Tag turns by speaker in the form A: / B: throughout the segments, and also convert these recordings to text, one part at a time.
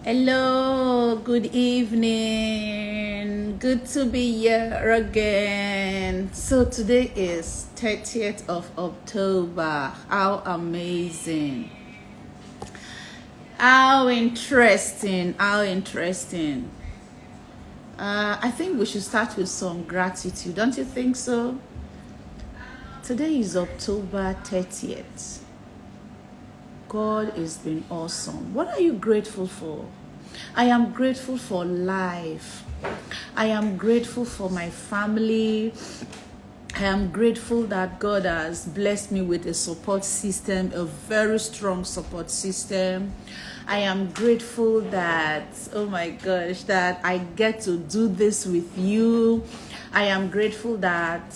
A: Hello, good evening. Good to be here again. So today is 30th of October. How amazing. How interesting. I think we should start with some gratitude. Don't you think so? Today is October 30th. God has been awesome. What are you grateful for? I am grateful for life. I am grateful for my family. I am grateful that God has blessed me with a support system, a very strong support system. I am grateful that, oh my gosh, that I get to do this with you. I am grateful that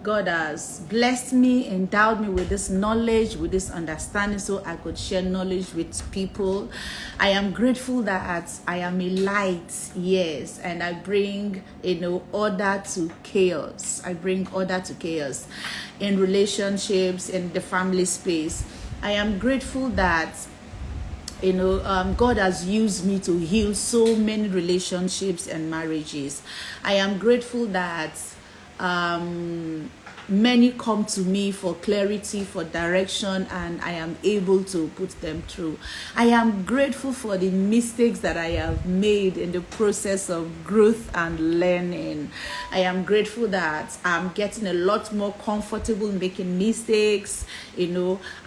A: God has blessed me, endowed me with this knowledge, with this understanding, so I could share knowledge with people. I am grateful that I am a light, yes, and I bring, order to chaos. I bring order to chaos in relationships, in the family space. I am grateful that God has used me to heal so many relationships and marriages. I am grateful that many come to me for clarity, for direction, and I am able to put them through. I am grateful for the mistakes that I have made in the process of growth and learning. I am grateful that I'm getting a lot more comfortable making mistakes.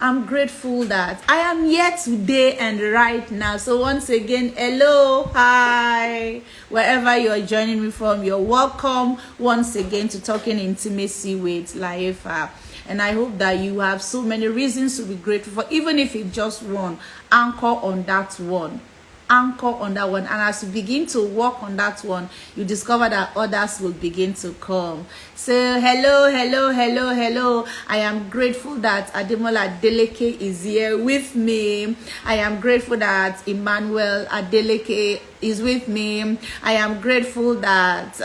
A: I'm grateful that I am here today and right now. So once again, hello, hi, wherever you're joining me from, you're welcome once again to Talking Intimacy with Laifa. And I hope that you have so many reasons to be grateful for, even if it's just one. Anchor on that one. And as you begin to work on that one, you discover that others will begin to come. So hello. I am grateful that Ademola Adeleke is here with me. I am grateful that Emmanuel Adeleke is with me. I am grateful that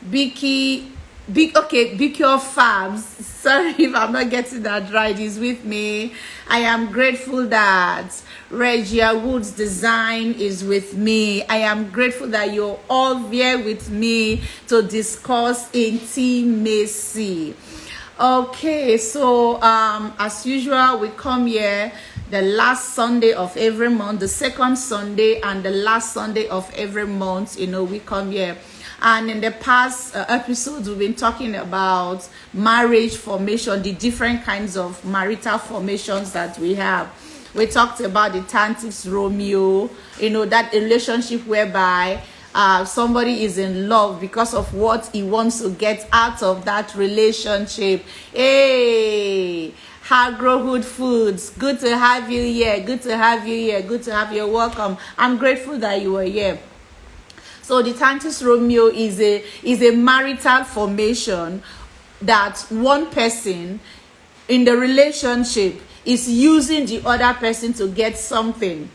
A: Vicky of Fabs, sorry if I'm not getting that right, is with me. I am grateful that Regia Woods Design is with me. I am grateful that you're all here with me to discuss intimacy. Okay, so as usual, we come here the last Sunday of every month, the second Sunday and the last Sunday of every month. We come here. And in the past episodes, we've been talking about marriage formation, the different kinds of marital formations that we have. We talked about the Tantric Romeo, that relationship whereby somebody is in love because of what he wants to get out of that relationship. Hey, Agrohood Foods, good to have you here. Good to have you. Welcome. I'm grateful that you are here. So the Tantric Romeo is a marital formation that one person in the relationship is using the other person to get something.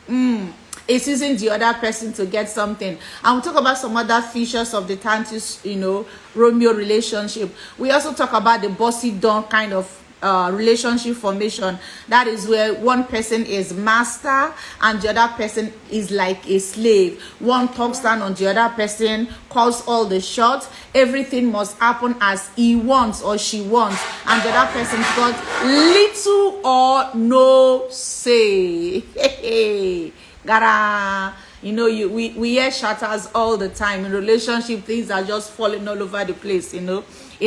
A: It's using the other person to get something. And we'll talk about some other features of the Tantric, Romeo relationship. We also talk about the bossy don kind of relationship formation. That is where one person is master and the other person is like a slave. One talks down on the other person, calls all the shots. Everything must happen as he wants or she wants, and the other person's got little or no say. Gara. We hear shatters all the time. In relationship, things are just falling all over the place, In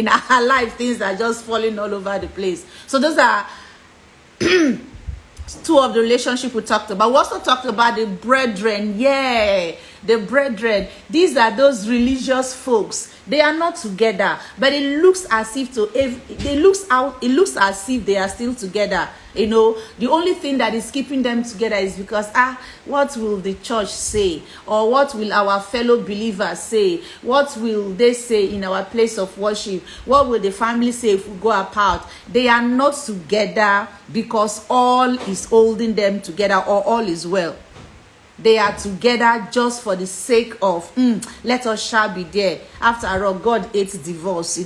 A: our life, things are just falling all over the place. So those are two of the relationship we talked about. We also talked about the brethren. Yeah, the brethren. These are those religious folks. They are not together, but it looks as if it looks as if they are still together. The only thing that is keeping them together is because what will the church say, or what will our fellow believers say? What will they say in our place of worship? What will the family say if we go apart? They are not together because all is holding them together, or all is well. They are together just for the sake of let us shall be there. After all, God hates divorce,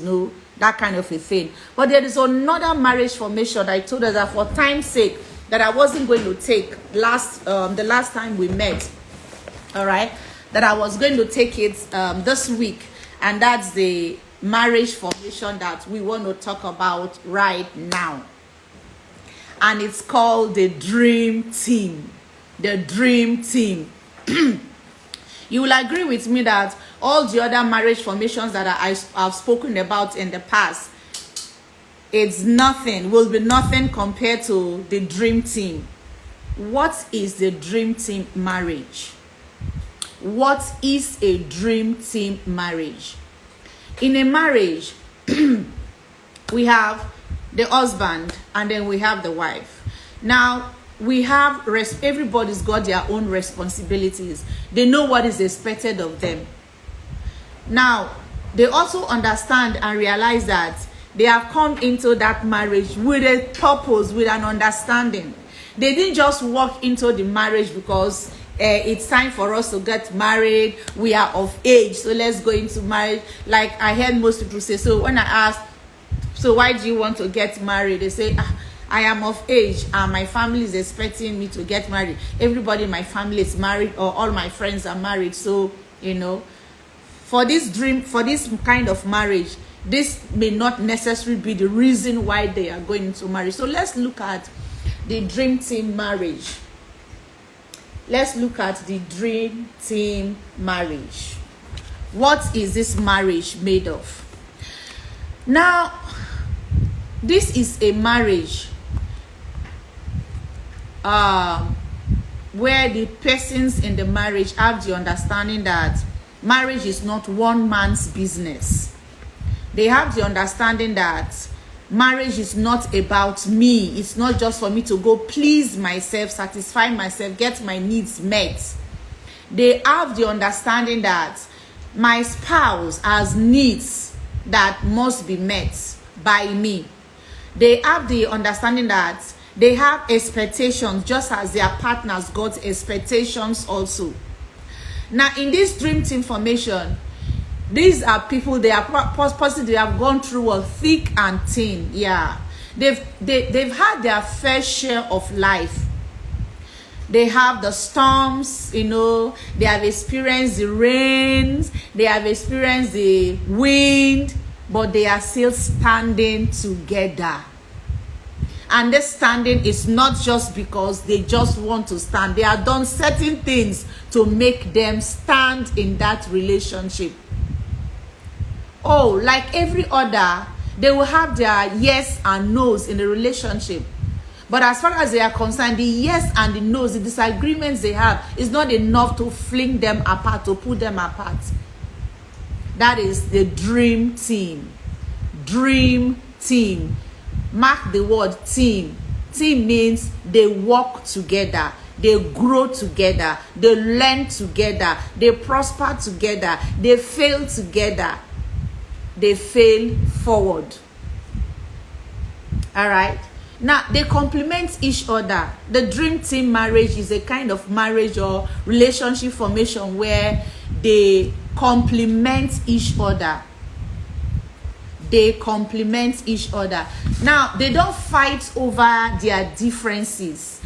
A: that kind of a thing. But there is another marriage formation. I told us that for time's sake, that I wasn't going to take the last time we met. All right, that I was going to take it this week, and that's the marriage formation that we want to talk about right now. And it's called the dream team. The dream team. You will agree with me that all the other marriage formations that I've spoken about in the past, it's nothing, will be nothing compared to the dream team. What is the dream team marriage? What is a dream team marriage? In a marriage, we have the husband and then we have the wife. Now, we have everybody's got their own responsibilities. They know what is expected of them. Now, they also understand and realize that they have come into that marriage with a purpose, with an understanding. They didn't just walk into the marriage because it's time for us to get married. We are of age, so let's go into marriage. Like I heard most people say. So when I ask, so why do you want to get married? They say, I am of age and my family is expecting me to get married. Everybody in my family is married, or all my friends are married. So, for this kind of marriage, this may not necessarily be the reason why they are going into marriage. So let's look at the dream team marriage. Let's look at the dream team marriage. What is this marriage made of? Now, this is a marriage where the persons in the marriage have the understanding that marriage is not one man's business. They have the understanding that marriage is not about me. It's not just for me to go please myself, satisfy myself, get my needs met. They have the understanding that my spouse has needs that must be met by me. They have the understanding that they have expectations just as their partners got expectations also. Now, in this dream team formation, these are people, they are possibly they have gone through a thick and thin. Yeah, they've had their fair share of life. They have the storms, they have experienced the rains, they have experienced the wind, but they are still standing together. And this standing is not just because they just want to stand. They have done certain things to make them stand in that relationship. Oh, like every other, they will have their yes and no's in the relationship. But as far as they are concerned, the yes and the no's, the disagreements they have, is not enough to fling them apart, to put them apart. That is the dream team. Dream team. Mark the word team. Team means they work together. They grow together. They learn together. They prosper together. They fail together. They fail forward. All right. Now, they complement each other. The dream team marriage is a kind of marriage or relationship formation where they complement each other. They complement each other. Now, they don't fight over their differences.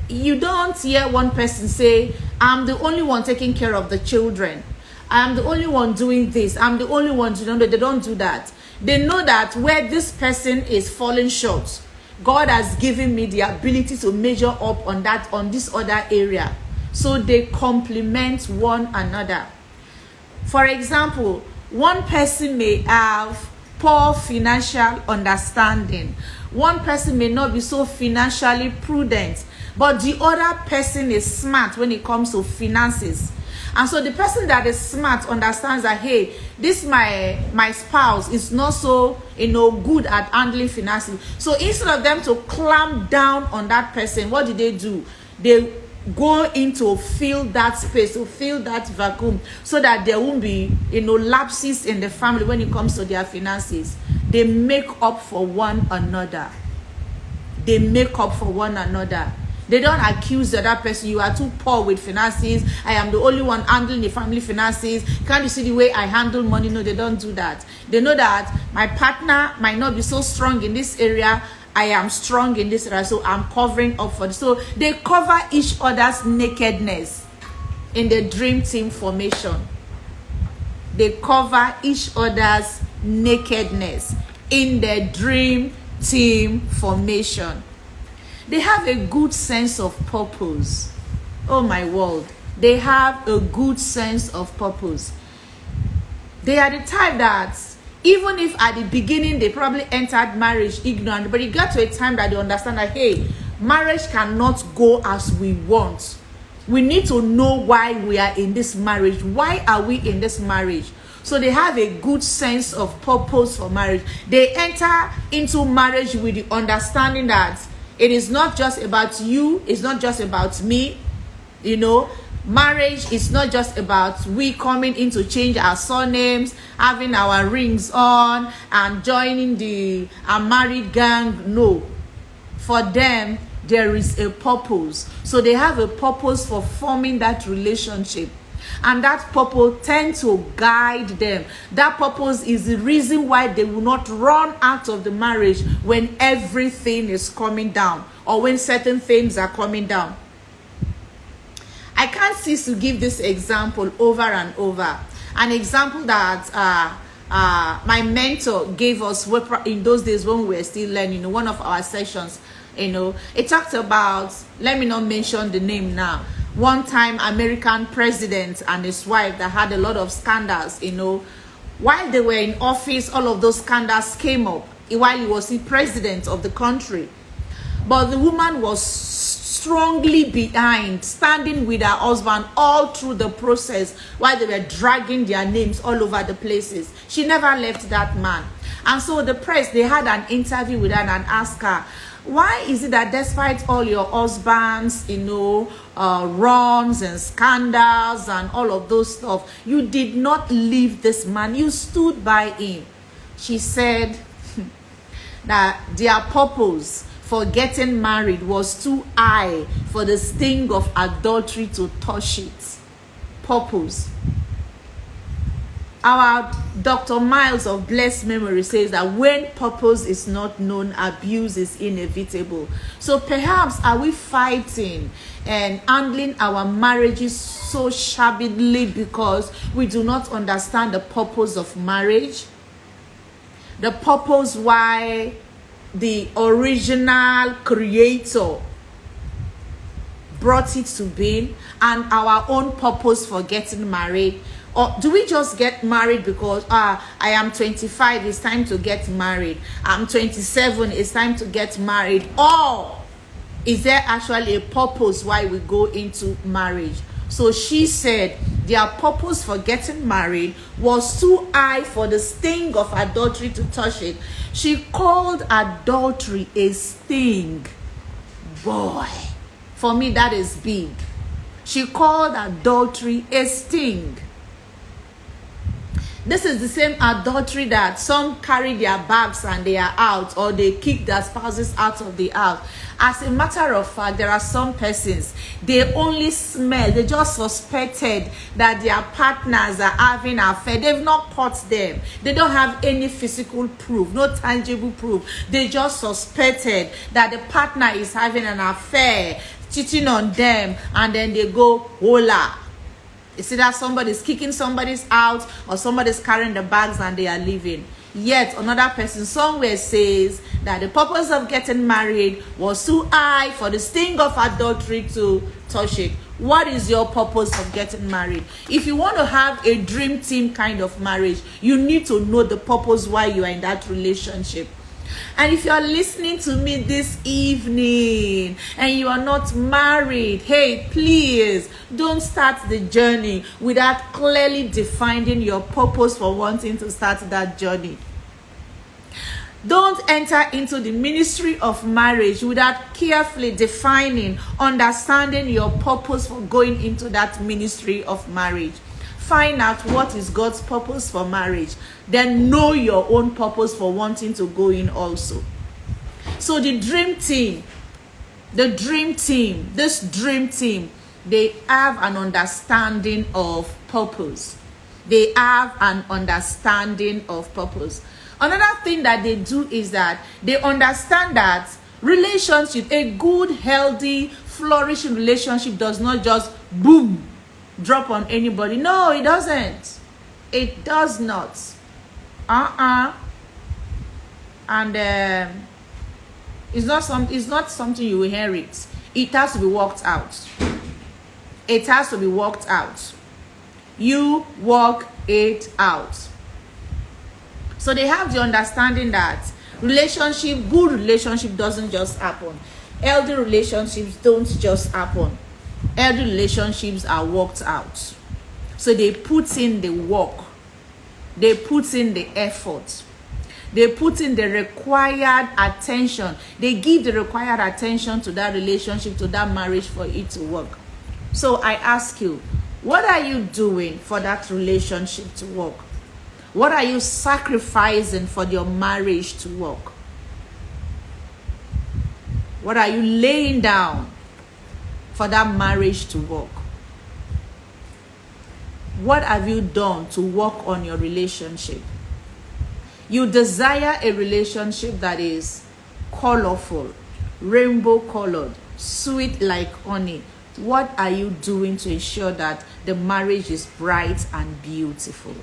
A: You don't hear one person say, I'm the only one taking care of the children. I'm the only one doing this. I'm the only one doing that. They don't do that. They know that where this person is falling short, God has given me the ability to measure up on this other area. So they complement one another. For example, one person may have poor financial understanding. One person may not be so financially prudent, but the other person is smart when it comes to finances. And so the person that is smart understands that, hey, this my spouse is not so good at handling finances. So instead of them to clamp down on that person, what do? They go in to fill that space, to fill that vacuum, so that there won't be lapses in the family when it comes to their finances. They make up for one another. They make up for one another. They don't accuse the other person, you are too poor with finances, I am the only one handling the family finances, can't you see the way I handle money? No, they don't do that. They know that my partner might not be so strong in this area, I am strong in this area, so I'm covering up for this. So they cover each other's nakedness in the dream team formation. They cover each other's nakedness in the dream team formation. They have a good sense of purpose. Oh my word. They have a good sense of purpose. They are the type that even if at the beginning they probably entered marriage ignorant, but it got to a time that they understand that, hey, marriage cannot go as we want. We need to know why we are in this marriage. Why are we in this marriage? So they have a good sense of purpose for marriage. They enter into marriage with the understanding that it is not just about you, it's not just about me, you know. Marriage is not just about we coming in to change our surnames, having our rings on, and joining the married gang. No. For them, there is a purpose. So they have a purpose for forming that relationship. And that purpose tends to guide them. That purpose is the reason why they will not run out of the marriage when everything is coming down or when certain things are coming down. I can't cease to give this example over and over. An example that my mentor gave us in those days when we were still learning, one of our sessions, it talked about, let me not mention the name now, one time American president and his wife that had a lot of scandals, while they were in office, all of those scandals came up while he was the president of the country. But the woman was strongly behind, standing with her husband all through the process while they were dragging their names all over the places. She never left that man. And so the press, they had an interview with her and asked her, why is it that despite all your husbands, runs and scandals and all of those stuff, you did not leave this man, you stood by him? She said that their purpose for getting married was too high for the sting of adultery to touch it. Purpose. Our Dr. Miles of blessed memory says that when purpose is not known, abuse is inevitable. So perhaps are we fighting and handling our marriages so shabbily because we do not understand the purpose of marriage? The purpose why the original creator brought it to being, and our own purpose for getting married. Or do we just get married because I am 25, it's time to get married, I'm 27, it's time to get married? Or is there actually a purpose why we go into marriage? So she said their purpose for getting married was too high for the sting of adultery to touch it. She called adultery a sting. Boy, for me that is big. She called adultery a sting. This is the same adultery that some carry their bags and they are out, or they kick their spouses out of the house. As a matter of fact, there are some persons, they only smell, they just suspected that their partners are having an affair. They've not caught them. They don't have any physical proof, no tangible proof. They just suspected that the partner is having an affair, cheating on them, and then they go, hola. You see that somebody's kicking somebody's out, or somebody's carrying the bags and they are leaving. Yet another person somewhere says that the purpose of getting married was too high for the sting of adultery to touch it. What is your purpose of getting married? If you want to have a dream team kind of marriage, you need to know the purpose why you are in that relationship. And if you are listening to me this evening and you are not married, hey, please don't start the journey without clearly defining your purpose for wanting to start that journey. Don't enter into the ministry of marriage without carefully defining, understanding your purpose for going into that ministry of marriage. Find out what is God's purpose for marriage. Then know your own purpose for wanting to go in also. So the dream team, this dream team, they have an understanding of purpose. They have an understanding of purpose. Another thing that they do is that they understand that relationship, a good, healthy, flourishing relationship does not just boom, drop on anybody. No, it doesn't. It does not. And it's not something you inherit. It has to be worked out. It has to be worked out. You work it out. So they have the understanding that good relationship doesn't just happen. Healthy relationships don't just happen. Healthy relationships are worked out. So they put in the work. They put in the effort. They put in the required attention. They give the required attention to that relationship, to that marriage for it to work. So I ask you, what are you doing for that relationship to work? What are you sacrificing for your marriage to work? What are you laying down for that marriage to work? What have you done to work on your relationship? You desire a relationship that is colorful, rainbow colored, sweet like honey. What are you doing to ensure that the marriage is bright and beautiful?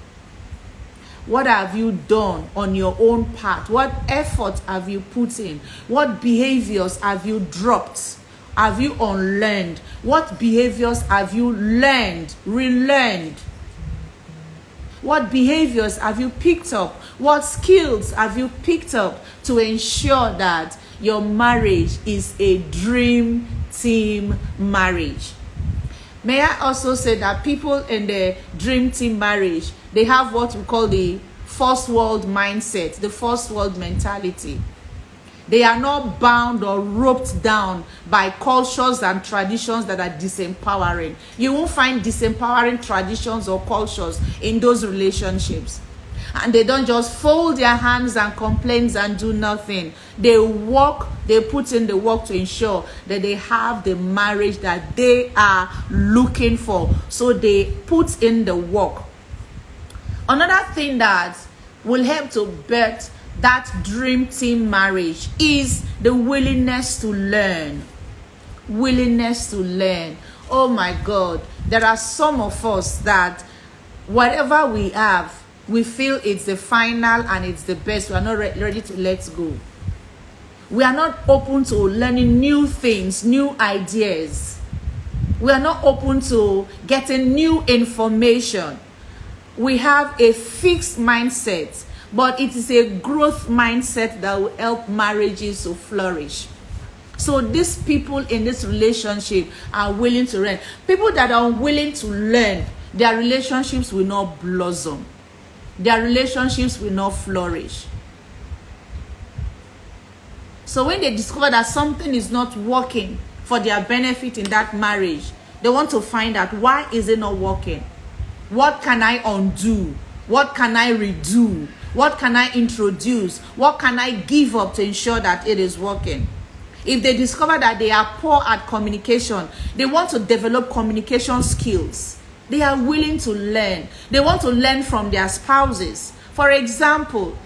A: What have you done on your own part? What effort have you put in? What behaviors have you dropped? Have you unlearned? What behaviors have you learned, relearned? What behaviors have you picked up? What skills have you picked up to ensure that your marriage is a dream team marriage? May I also say that people in the dream team marriage, they have what we call the first world mindset, the first world mentality. They are not bound or roped down by cultures and traditions that are disempowering. You won't find disempowering traditions or cultures in those relationships. And they don't just fold their hands and complain and do nothing. They work, they put in the work to ensure that they have the marriage that they are looking for. So they put in the work. Another thing that will help to birth that dream team marriage is the willingness to learn. Willingness to learn. Oh my God, there are some of us that whatever we have, we feel it's the final and it's the best. We are not ready to let go. We are not open to learning new things, new ideas. We are not open to getting new information. We have a fixed mindset, but it is a growth mindset that will help marriages to flourish. So these people in this relationship are willing to learn. People that are unwilling to learn, their relationships will not blossom. Their relationships will not flourish. So when they discover that something is not working for their benefit in that marriage, they want to find out, why is it not working? What can I undo? What can I redo? What can I introduce? What can I give up to ensure that it is working? If they discover that they are poor at communication, they want to develop communication skills. They are willing to learn. They want to learn from their spouses. For example,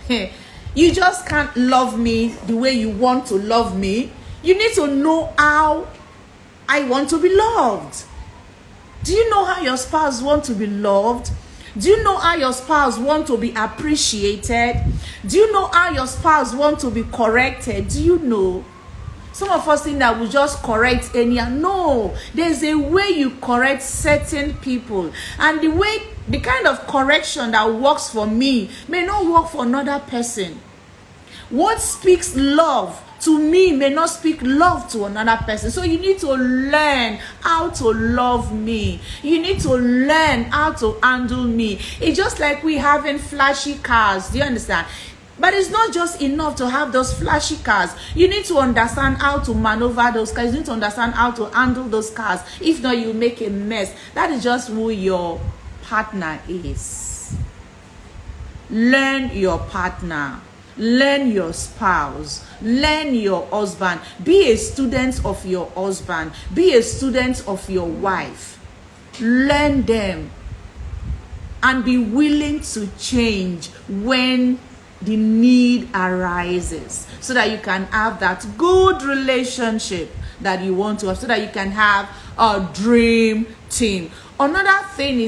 A: you just can't love me the way you want to love me. You need to know how I want to be loved. Do you know how your spouse wants to be loved? Do you know how your spouse wants to be appreciated? Do you know how your spouse wants to be corrected? Do you know? Some of us think that we just correct anyhow. No, there's a way you correct certain people. And the kind of correction that works for me may not work for another person. What speaks love to me may not speak love to another person. So you need to learn how to love me. You need to learn how to handle me. It's just like we having flashy cars. Do you understand? But it's not just enough to have those flashy cars. You need to understand how to maneuver those cars. You need to understand how to handle those cars. If not, you make a mess. That is just who your partner is. Learn your partner. Learn your spouse. Learn your husband. Be a student of your husband. Be a student of your wife. Learn them. And be willing to change when the need arises, so that you can have that good relationship that you want to have, so that you can have a dream team. Another thing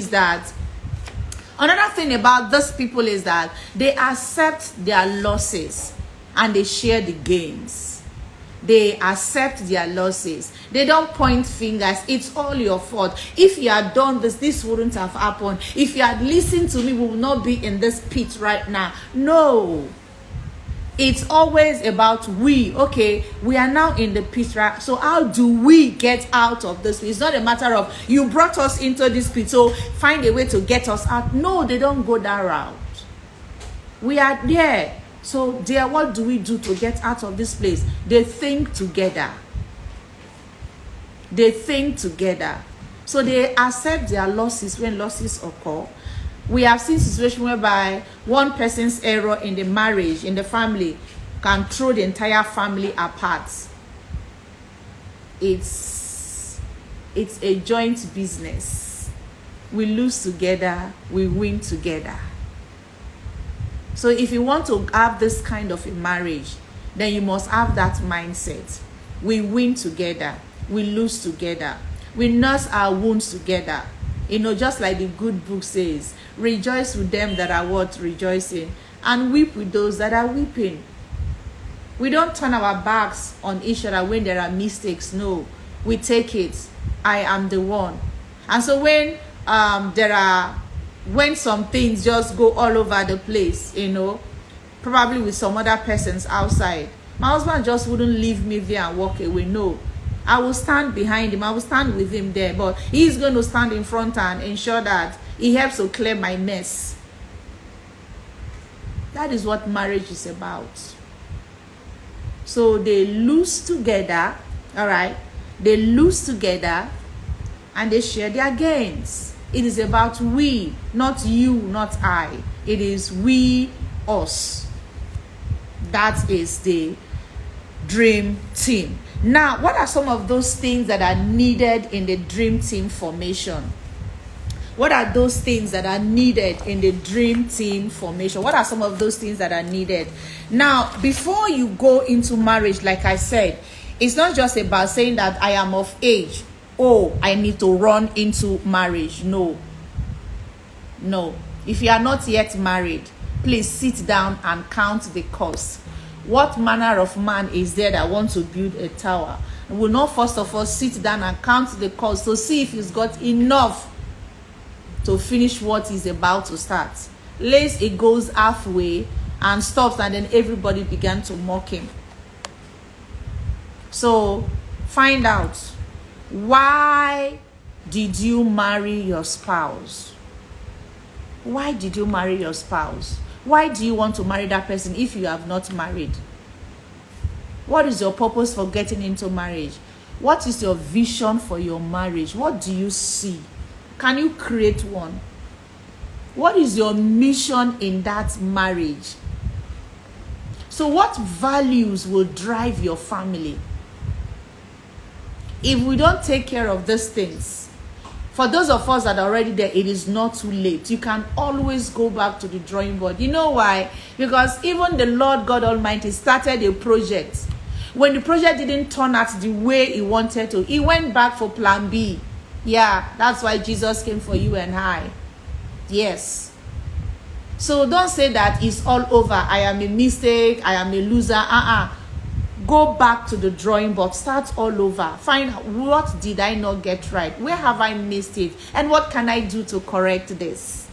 A: about these people is that they accept their losses and they share the gains. They accept their losses. They don't point fingers. It's all your fault. If you had done this wouldn't have happened. If you had listened to me, we would not be in this pit right now. No. It's always about we. Okay, we are now in the pit, right? So how do we get out of this pit? It's not a matter of you brought us into this pit, so find a way to get us out. No, they don't go that route. We are there. So there, what do we do to get out of this place? They think together. They think together. So they accept their losses when losses occur. We have seen situations whereby one person's error in the marriage, in the family, can throw the entire family apart. It's a joint business. We lose together, we win together. So if you want to have this kind of a marriage, then you must have that mindset. We win together, we lose together, we nurse our wounds together. You know, just like the good book says, rejoice with them that are what? Rejoicing, and weep with those that are weeping. We don't turn our backs on each other when there are mistakes. No, we take it. I am the one. And so when when some things just go all over the place, you know, probably with some other persons outside, my husband just wouldn't leave me there and walk away. No, I will stand behind him. I will stand with him there, but he's going to stand in front and ensure that he helps to clear my mess. That is what marriage is about. So they lose together, all right? They lose together and they share their gains. It is about we, not you, not I. It is we, us. That is the dream team. Now, what are some of those things that are needed in the dream team formation? What are those things that are needed in the dream team formation? What are some of those things that are needed? Now, before you go into marriage, like I said, it's not just about saying that I am of age. Oh, I need to run into marriage. No. If you are not yet married, please sit down and count the cost. What manner of man is there that wants to build a tower and will not first of all sit down and count the cost to see if he's got enough to finish what he's about to start? Lest it goes halfway and stops, and then everybody began to mock him. So find out, why did you marry your spouse? Why did you marry your spouse? Why do you want to marry that person if you have not married? What is your purpose for getting into marriage? What is your vision for your marriage? What do you see? Can you create one? What is your mission in that marriage? So what values will drive your family? If we don't take care of these things, for those of us that are already there, it is not too late. You can always go back to the drawing board. You know why? Because even the Lord God Almighty started a project. When the project didn't turn out the way he wanted to, he went back for plan B. Yeah, that's why Jesus came for you and I. Yes. So don't say that it's all over. I am a mistake. I am a loser. Go back to the drawing board. Start all over. Find out, what did I not get right? Where have I missed it? And what can I do to correct this?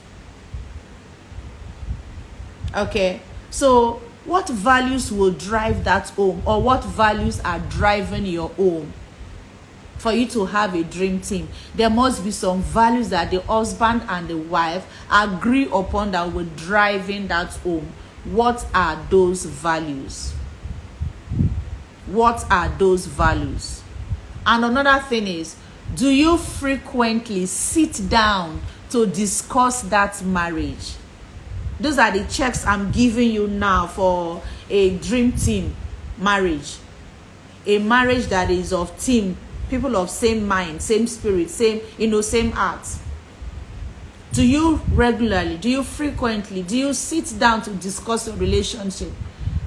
A: Okay. So what values will drive that home? Or what values are driving your home? For you to have a dream team, there must be some values that the husband and the wife agree upon that will drive in that home. What are those values? What are those values? And another thing is, do you frequently sit down to discuss that marriage? Those are the checks I'm giving you now for a dream team marriage. A marriage that is of team, people of same mind, same spirit, same heart. Do you regularly, do you frequently, do you sit down to discuss your relationship?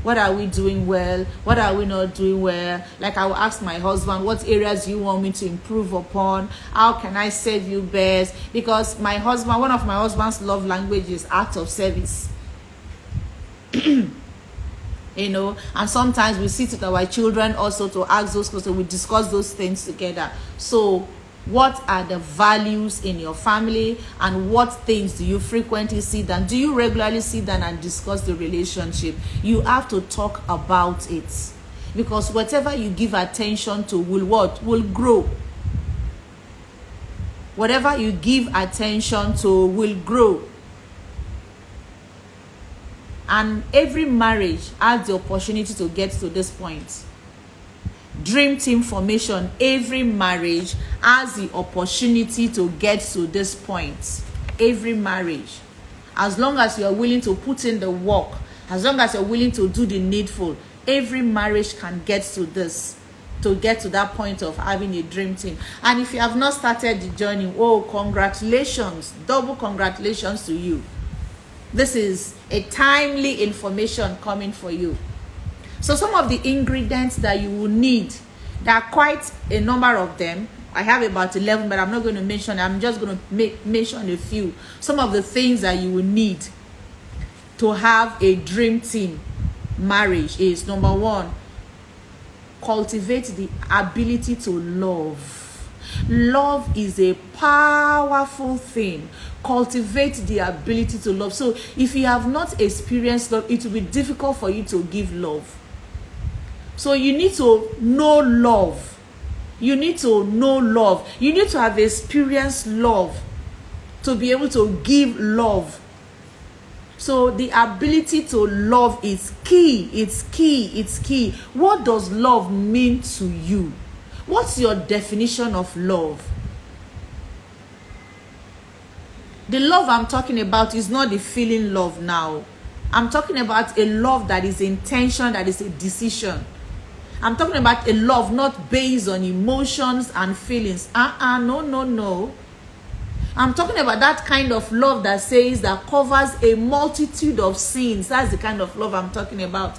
A: What are we doing well? What are we not doing well? Like I will ask my husband, what areas do you want me to improve upon? How can I serve you best? Because my husband, one of my husband's love language is act of service. You know, and sometimes we sit with our children also to ask those questions. We discuss those things together. So what are the values in your family, and what things do you frequently sit down? Do you regularly sit down and discuss the relationship? You have to talk about it, because whatever you give attention to will grow. Whatever you give attention to will grow. And every marriage has the opportunity to get to this point. Dream team formation, every marriage has the opportunity to get to this point. Every marriage. As long as you are willing to put in the work, as long as you're willing to do the needful, every marriage can get to this, to get to that point of having a dream team. And if you have not started the journey, oh, congratulations, double congratulations to you. This is a timely information coming for you. So some of the ingredients that you will need, there are quite a number of them. I have about 11, but I'm not going to mention. I'm just going to mention a few. Some of the things that you will need to have a dream team marriage is, number one, cultivate the ability to love. Love is a powerful thing. Cultivate the ability to love. So if you have not experienced love, it will be difficult for you to give love. So you need to know love. You need to know love. You need to have experienced love to be able to give love. So the ability to love is key. It's key. It's key. What does love mean to you? What's your definition of love? The love I'm talking about is not the feeling love now. I'm talking about a love that is intention, that is a decision. I'm talking about a love not based on emotions and feelings. No. I'm talking about that kind of love that says, that covers a multitude of sins. That's the kind of love I'm talking about.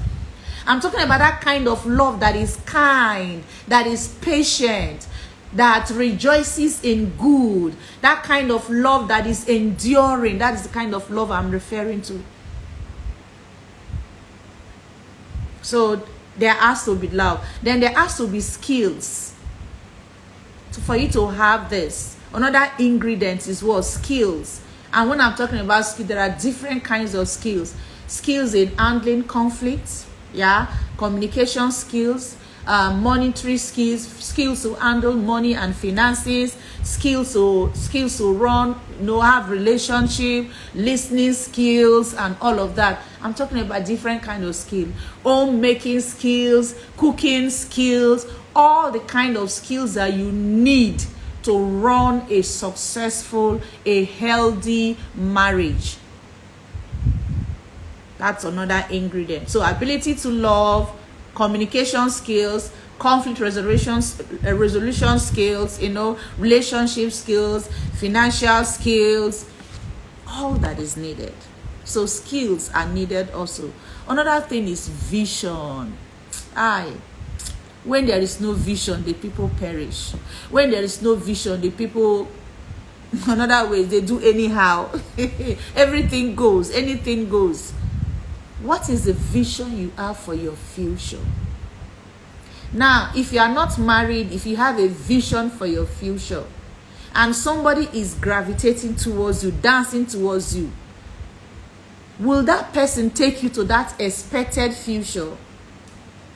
A: I'm talking about that kind of love that is kind, that is patient, that rejoices in good. That kind of love that is enduring. That is the kind of love I'm referring to. So there has to be love. Then there has to be skills. So for you to have this, another ingredient is what? Skills. And when I'm talking about skills, there are different kinds of skills. Skills in handling conflicts, communication skills, monetary skills, skills to handle money and finances, skills to run, have relationship, listening skills, and all of that. I'm talking about different kind of skill. Home making skills, cooking skills, all the kind of skills that you need to run a successful, a healthy marriage. That's another ingredient. So ability to love, communication skills, conflict resolution skills, relationship skills, financial skills, all that is needed. So skills are needed also. Another thing is vision. When there is no vision, the people perish. When there is no vision, the people, another way, they do anyhow. Everything goes, anything goes. What is the vision you have for your future? Now, if you are not married, if you have a vision for your future, and somebody is gravitating towards you, dancing towards you, will that person take you to that expected future?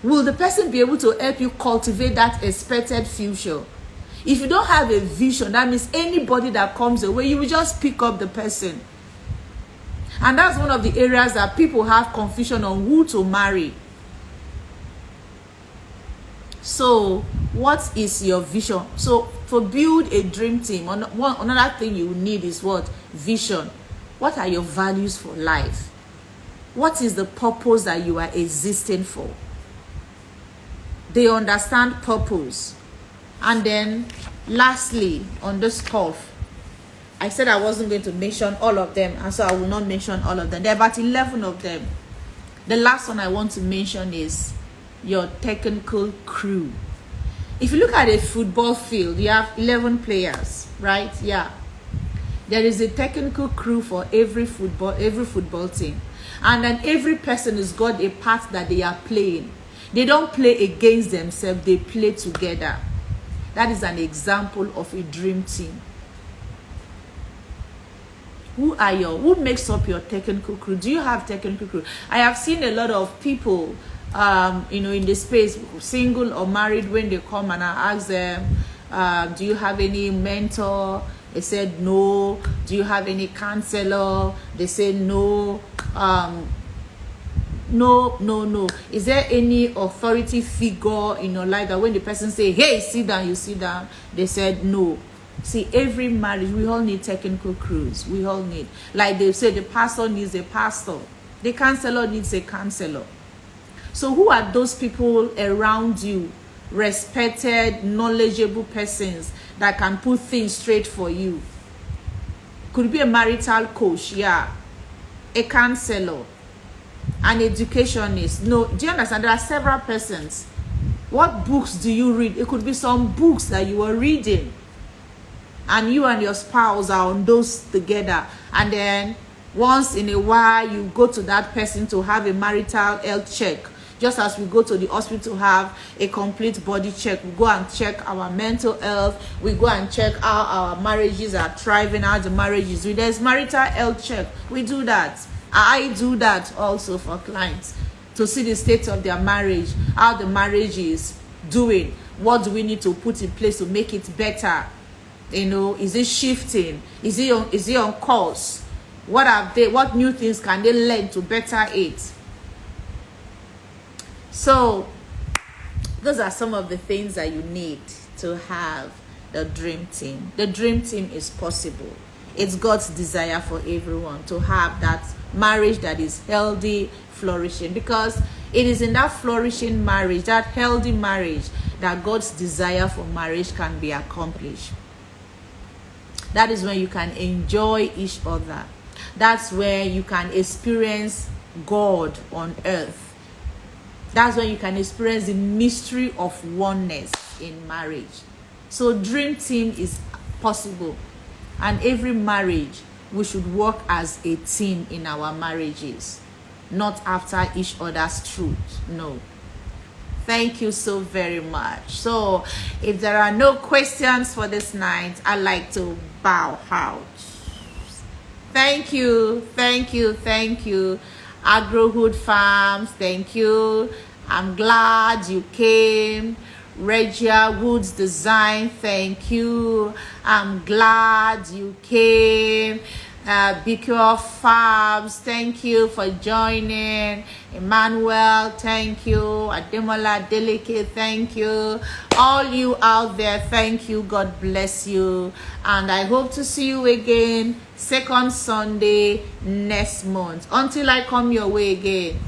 A: Will the person be able to help you cultivate that expected future? If you don't have a vision, that means anybody that comes your way, you will just pick up the person. And that's one of the areas that people have confusion on who to marry. So, what is your vision? So, to build a dream team, another thing you need is what? Vision. What are your values for life? What is the purpose that you are existing for? They understand purpose. And then, lastly, on this stuff, I said I wasn't going to mention all of them, and so I will not mention all of them. There are about 11 of them. The last one I want to mention is your technical crew. If you look at a football field, you have 11 players, right? Yeah. There is a technical crew for every football team. And then every person has got a part that they are playing. They don't play against themselves, they play together. That is an example of a dream team. Who makes up your technical crew? Do you have technical crew? I have seen a lot of people in the space, single or married, when they come and I ask them, do you have any mentor? They said no. Do you have any counselor? They said no. No. Is there any authority figure in your life that when the person say, hey, sit down, you sit down? They said no. See, every marriage, we all need technical crews. We all need. Like they say, the pastor needs a pastor. The counselor needs a counselor. So who are those people around you? Respected, knowledgeable persons that can put things straight for you. Could be a marital coach, yeah. A counselor. An educationist. No, do you understand? There are several persons. What books do you read? It could be some books that you are reading, and you and your spouse are on those together, and then once in a while you go to that person to have a marital health check. Just as we go to the hospital to have a complete body check, we go and check our mental health, we go and check how our marriages are thriving, how the marriage is doing. There's marital health check. We do that. I do that also for clients to see the state of their marriage, how the marriage is doing, what do we need to put in place to make it better. Is it shifting? Is it on course? What new things can they learn to better it? So those are some of the things that you need to have the dream team. The dream team is possible. It's God's desire for everyone to have that marriage that is healthy, flourishing, because it is in that flourishing marriage, that healthy marriage, that God's desire for marriage can be accomplished. That is when you can enjoy each other. That's where you can experience God on earth. That's when you can experience the mystery of oneness in marriage. So dream team is possible. And every marriage, we should work as a team in our marriages, not after each other's truth. No. Thank you so very much. So if there are no questions for this night, I'd like to bow out. Thank you. Agrohood Farms, thank you. I'm glad you came. Regia Woods Design, thank you. I'm glad you came. BQ Farms, thank you for joining. Emmanuel, thank you. Ademola Delicate, thank you. All you out there, thank you. God bless you. And I hope to see you again second Sunday next month. Until I come your way again,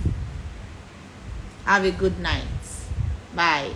A: have a good night. Bye.